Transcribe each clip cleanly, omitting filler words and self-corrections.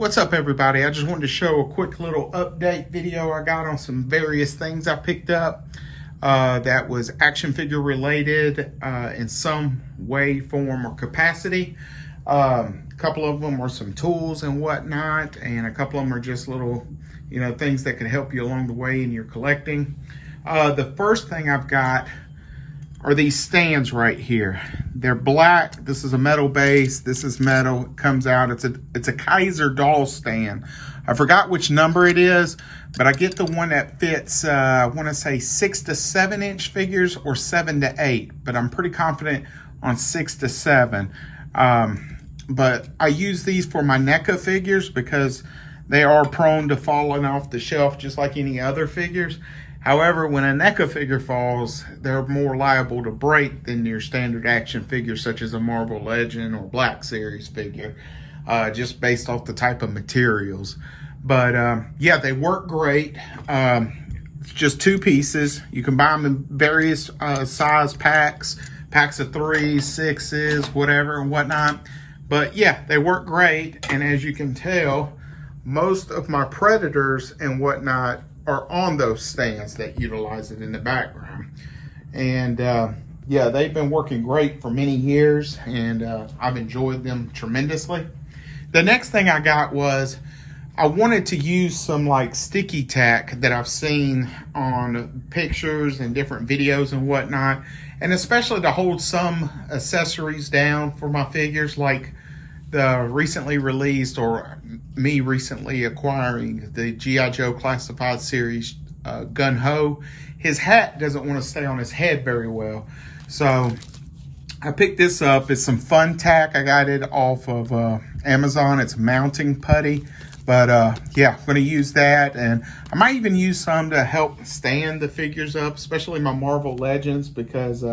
What's up, everybody? I just wanted to show a quick little update video I got on some various things I picked up that was action figure related in some way, form, or capacity. A couple of them are some tools and whatnot, and a couple of them are just little, things that can help you along the way in your collecting. The first thing I've got are these stands right here. They're black. This is a metal base. This is metal. It comes out. It's a Kaiser doll stand. I forgot which number it is, but I get the one that fits, I want to say 6 to 7 inch figures or 7 to 8, but I'm pretty confident on 6 to 7. But I use these for my NECA figures because they are prone to falling off the shelf just like any other figures. However, when a NECA figure falls, they're more liable to break than your standard action figure, such as a Marvel Legend or Black Series figure, just based off the type of materials. But yeah, they work great. It's just 2 pieces. You can buy them in various size packs of 3s, 6s, whatever and whatnot. But yeah, they work great. And as you can tell, most of my Predators and whatnot are on those stands that utilize it in the background. And yeah, they've been working great for many years, and I've enjoyed them tremendously. The next thing I got was I wanted to use some like sticky tack that I've seen on pictures and different videos and whatnot, and especially to hold some accessories down for my figures, like the recently released, or me recently acquiring, the G.I. Joe Classified Series Gun Ho. His hat doesn't want to stay on his head very well, so I picked this up. It's some fun tack. I got it off of Amazon. It's mounting putty, but yeah, I'm going to use that, and I might even use some to help stand the figures up, especially my Marvel Legends, because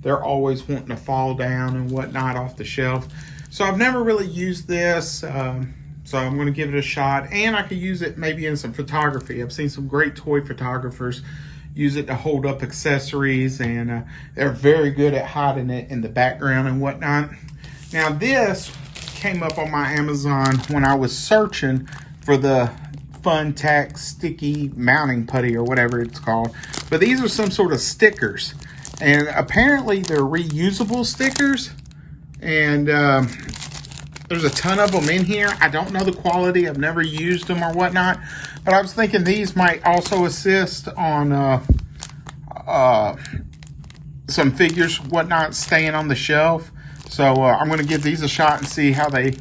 they're always wanting to fall down and whatnot off the shelf. So I've never really used this, so I'm going to give it a shot, and I could use it maybe in some photography. I've seen some great toy photographers use it to hold up accessories, and they're very good at hiding it in the background and whatnot. Now this came up on my Amazon when I was searching for the fun tack sticky mounting putty or whatever it's called, but these are some sort of stickers, and apparently they're reusable stickers. And there's a ton of them in here. I don't know the quality. I've never used them or whatnot. But I was thinking these might also assist on some figures, whatnot, staying on the shelf. So I'm going to give these a shot and see how they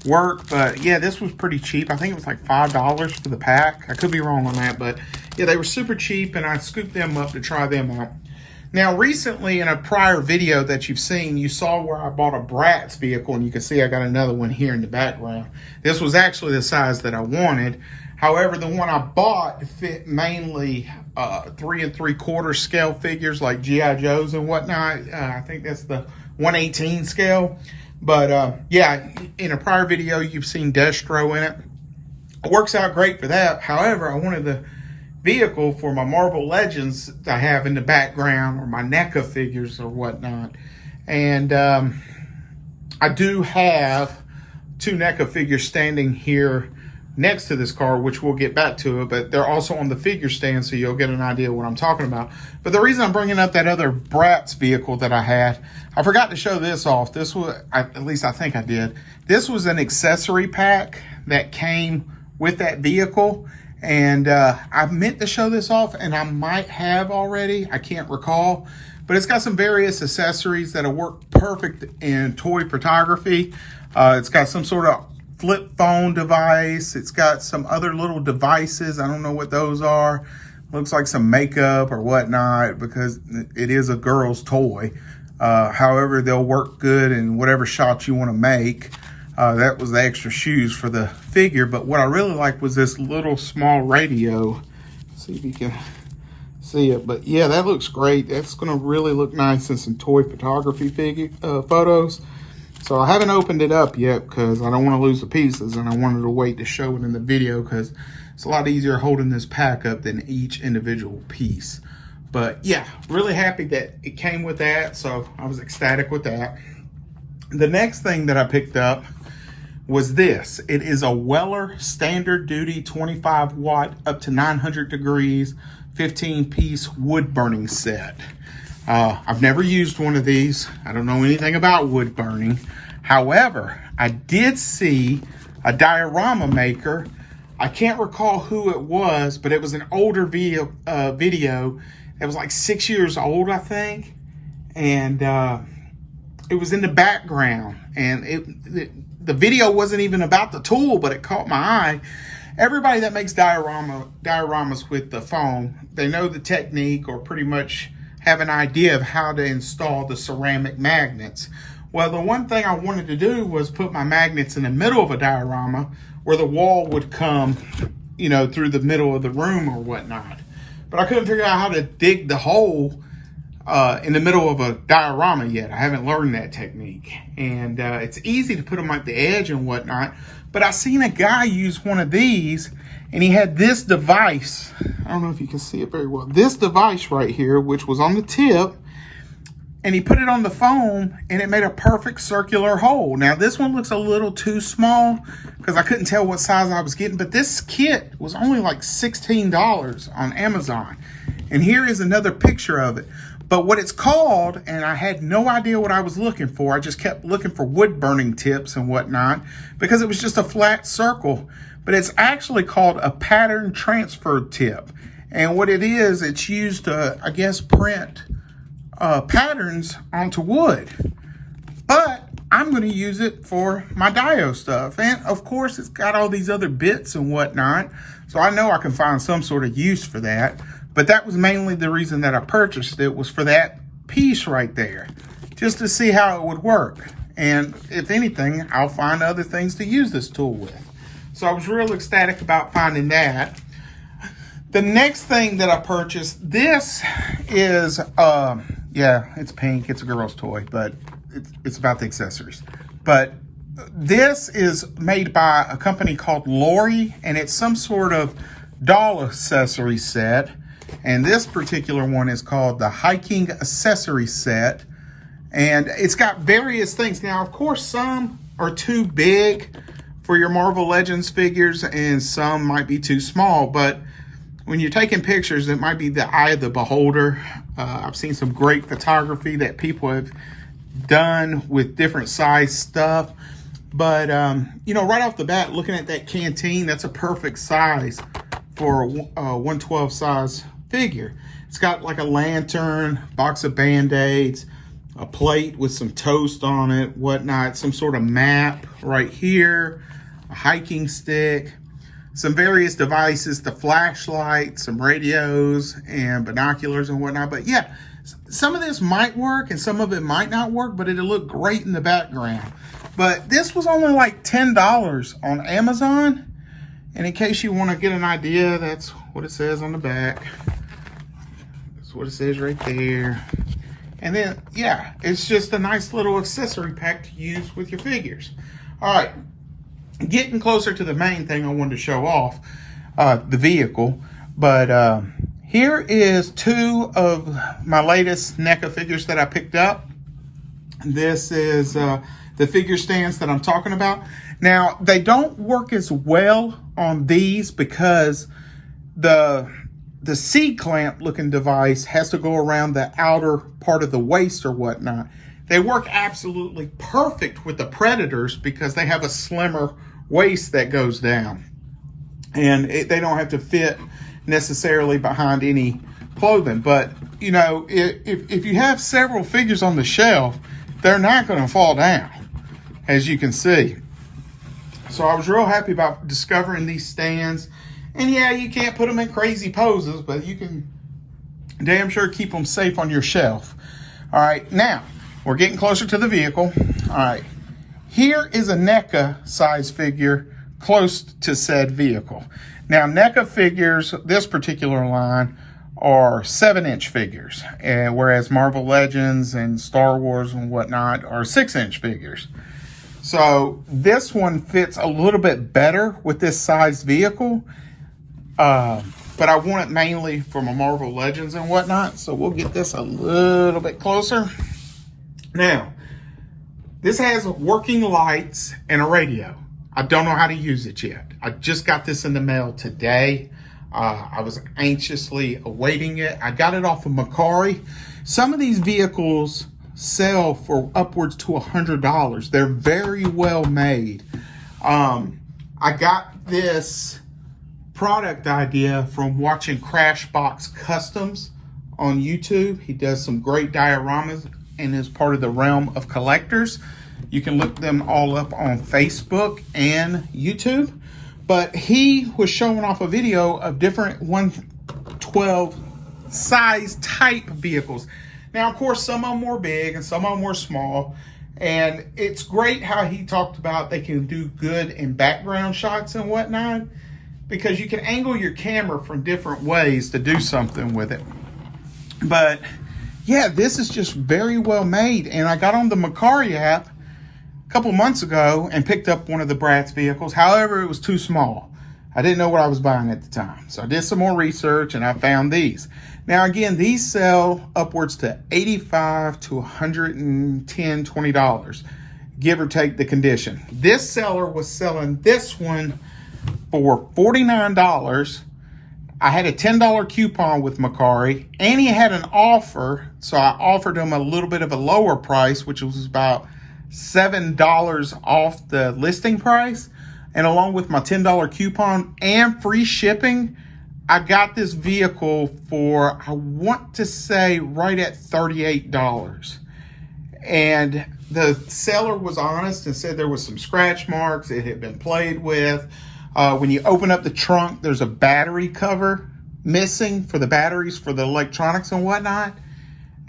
work. But yeah, this was pretty cheap. I think it was like $5 for the pack. I could be wrong on that. But yeah, they were super cheap, and I scooped them up to try them out. Now, recently in a prior video that you've seen, you saw where I bought a Bratz vehicle, and you can see I got another one here in the background. This was actually the size that I wanted. However, the one I bought fit mainly 3 3/4 scale figures like G.I. Joes and whatnot. I think that's the 1/18 scale. But yeah, in a prior video, you've seen Destro in it. It works out great for that. However, I wanted the vehicle for my Marvel Legends I have in the background, or my NECA figures or whatnot. And I do have 2 NECA figures standing here next to this car, which we'll get back to it, but they're also on the figure stand, so you'll get an idea of what I'm talking about. But the reason I'm bringing up that other Bratz vehicle that I had, I forgot to show this off. This was, at least I think I did, this was an accessory pack that came with that vehicle. And I meant to show this off, and I might have already. I can't recall. But it's got some various accessories that'll work perfect in toy photography. It's got some sort of flip phone device. It's got some other little devices. I don't know what those are. Looks like some makeup or whatnot, because it is a girl's toy. However, they'll work good in whatever shot you want to make. That was the extra shoes for the figure. But what I really liked was this little small radio. Let's see if you can see it. But yeah, that looks great. That's going to really look nice in some toy photography photos. So I haven't opened it up yet because I don't want to lose the pieces, and I wanted to wait to show it in the video because it's a lot easier holding this pack up than each individual piece. But yeah, really happy that it came with that. So I was ecstatic with that. The next thing that I picked up was this. It is a Weller standard duty 25 watt up to 900 degrees 15-piece wood burning set. I've never used one of these. I don't know anything about wood burning. However, I did see a diorama maker. I can't recall who it was, but it was an older video. It was like 6 years old, I think. And it was in the background. And the video wasn't even about the tool, but it caught my eye. Everybody that makes dioramas with the phone, they know the technique or pretty much have an idea of how to install the ceramic magnets. Well, the one thing I wanted to do was put my magnets in the middle of a diorama where the wall would come, you know, through the middle of the room or whatnot. But I couldn't figure out how to dig the hole in the middle of a diorama yet. I haven't learned that technique. And it's easy to put them at the edge and whatnot. But I seen a guy use one of these, and he had this device. I don't know if you can see it very well. This device right here, which was on the tip, and he put it on the foam, and it made a perfect circular hole. Now, this one looks a little too small because I couldn't tell what size I was getting, but this kit was only like $16 on Amazon. And here is another picture of it. But what it's called, and I had no idea what I was looking for. I just kept looking for wood burning tips and whatnot because it was just a flat circle. But it's actually called a pattern transfer tip. And what it is, it's used to, I guess, print patterns onto wood. But I'm going to use it for my dio stuff. And of course, it's got all these other bits and whatnot. So I know I can find some sort of use for that. But that was mainly the reason that I purchased it, was for that piece right there, just to see how it would work. And if anything, I'll find other things to use this tool with. So I was real ecstatic about finding that. The next thing that I purchased, this is, yeah, it's pink. It's a girl's toy, but it's about the accessories. But this is made by a company called Lori, and it's some sort of doll accessory set. And this particular one is called the Hiking Accessory Set. And it's got various things. Now, of course, some are too big for your Marvel Legends figures, and some might be too small. But when you're taking pictures, it might be the eye of the beholder. I've seen some great photography that people have done with different size stuff. But, you know, right off the bat, looking at that canteen, that's a perfect size for a 112 size figure. It's got like a lantern, box of Band-Aids, a plate with some toast on it, whatnot, some sort of map right here, a hiking stick, some various devices, the flashlight, some radios and binoculars and whatnot. But yeah, some of this might work and some of it might not work, but it'll look great in the background. But this was only like $10 on Amazon. And in case you want to get an idea, that's what it says on the back. That's what it says right there. And then, yeah, it's just a nice little accessory pack to use with your figures. All right, getting closer to the main thing I wanted to show off, the vehicle. But here is two of my latest NECA figures that I picked up. This is the figure stands that I'm talking about. Now, they don't work as well on these because the C-clamp looking device has to go around the outer part of the waist or whatnot. They work absolutely perfect with the Predators because they have a slimmer waist that goes down. And they don't have to fit necessarily behind any clothing. But, you know, if you have several figures on the shelf, they're not going to fall down, as you can see. So I was real happy about discovering these stands. And yeah, you can't put them in crazy poses, but you can damn sure keep them safe on your shelf. All right, now we're getting closer to the vehicle. All right, here is a NECA size figure close to said vehicle. Now, NECA figures, this particular line, are 7-inch figures, and whereas Marvel Legends and Star Wars and whatnot are 6-inch figures. So this one fits a little bit better with this size vehicle, but I want it mainly for my Marvel Legends and whatnot. So we'll get this a little bit closer. Now, this has working lights and a radio. I don't know how to use it yet. I just got this in the mail today. I was anxiously awaiting it. I got it off of Mercari. Some of these vehicles sell for upwards to $100. They're very well made. I got this product idea from watching Crashbox Customs on YouTube. He does some great dioramas and is part of the realm of collectors. You can look them all up on Facebook and YouTube. But he was showing off a video of different 112 size type vehicles. Now, of course, some of them were big and some of them were small. And it's great how he talked about they can do good in background shots and whatnot, because you can angle your camera from different ways to do something with it. But yeah, this is just very well made. And I got on the Mercari app a couple months ago and picked up one of the Bratz vehicles. However, it was too small. I didn't know what I was buying at the time. So I did some more research and I found these. Now, again, these sell upwards to $85 to $110, $20, give or take the condition. This seller was selling this one for $49. I had a $10 coupon with Mercari, and he had an offer. So I offered him a little bit of a lower price, which was about $7 off the listing price. And along with my $10 coupon and free shipping, I got this vehicle for, I want to say, right at $38. And the seller was honest and said there was some scratch marks. It had been played with. When you open up the trunk, there's a battery cover missing for the batteries for the electronics and whatnot.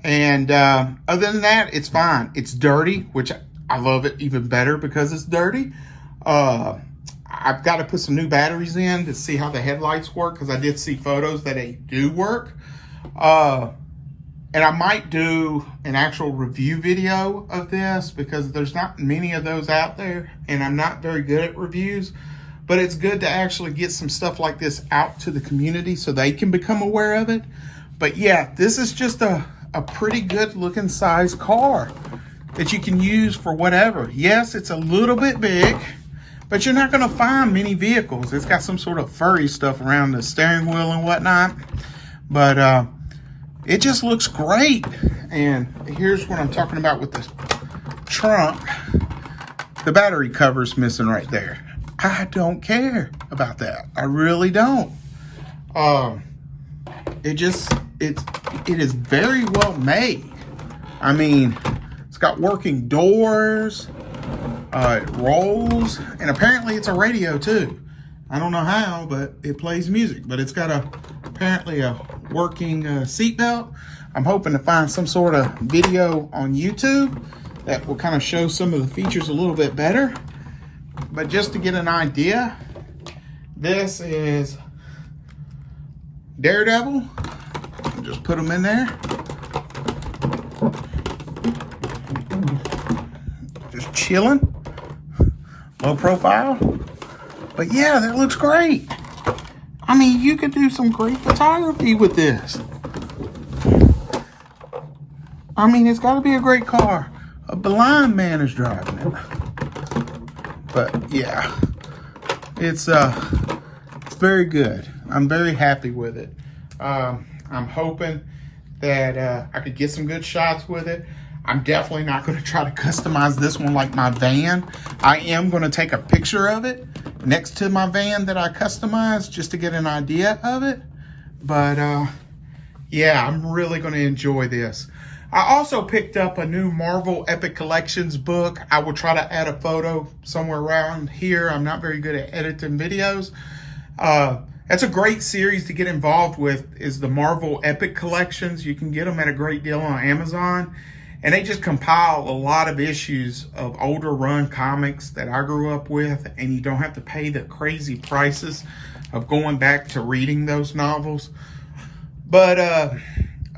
And other than that, it's fine. It's dirty, which I love it even better because it's dirty. I've got to put some new batteries in to see how the headlights work, because I did see photos that they do work. And I might do an actual review video of this, because there's not many of those out there and I'm not very good at reviews. But it's good to actually get some stuff like this out to the community so they can become aware of it. But yeah, this is just a pretty good looking size car that you can use for whatever. Yes, it's a little bit big, but you're not going to find many vehicles. It's got some sort of furry stuff around the steering wheel and whatnot. But it just looks great. And here's what I'm talking about with the trunk. The battery cover's missing right there. I don't care about that. I really don't. It is very well made. I mean, it's got working doors. It rolls, and apparently it's a radio too. I don't know how, but it plays music. But it's got apparently a working seatbelt. I'm hoping to find some sort of video on YouTube that will kind of show some of the features a little bit better. But just to get an idea, this is Daredevil. Just put them in there. Just chilling. Low profile. But yeah, that looks great. I mean, you could do some great photography with this. I mean, it's got to be a great car. A blind man is driving it. But yeah, it's very good. I'm very happy with it. I'm hoping that I could get some good shots with it. I'm definitely not going to try to customize this one like my van. I am going to take a picture of it next to my van that I customized just to get an idea of it. But yeah, I'm really going to enjoy this. I also picked up a new Marvel Epic Collections book. I will try to add a photo somewhere around here. I'm not very good at editing videos. That's a great series to get involved with, is the Marvel Epic Collections. You can get them at a great deal on Amazon. And they just compile a lot of issues of older run comics that I grew up with, and you don't have to pay the crazy prices of going back to reading those novels. But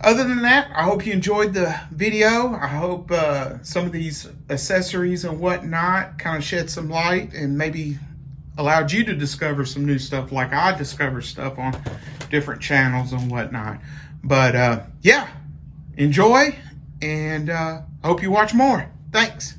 other than that, I hope you enjoyed the video. I hope some of these accessories and whatnot kind of shed some light and maybe allowed you to discover some new stuff like I discovered stuff on different channels and whatnot. But yeah, enjoy, and I hope you watch more. Thanks.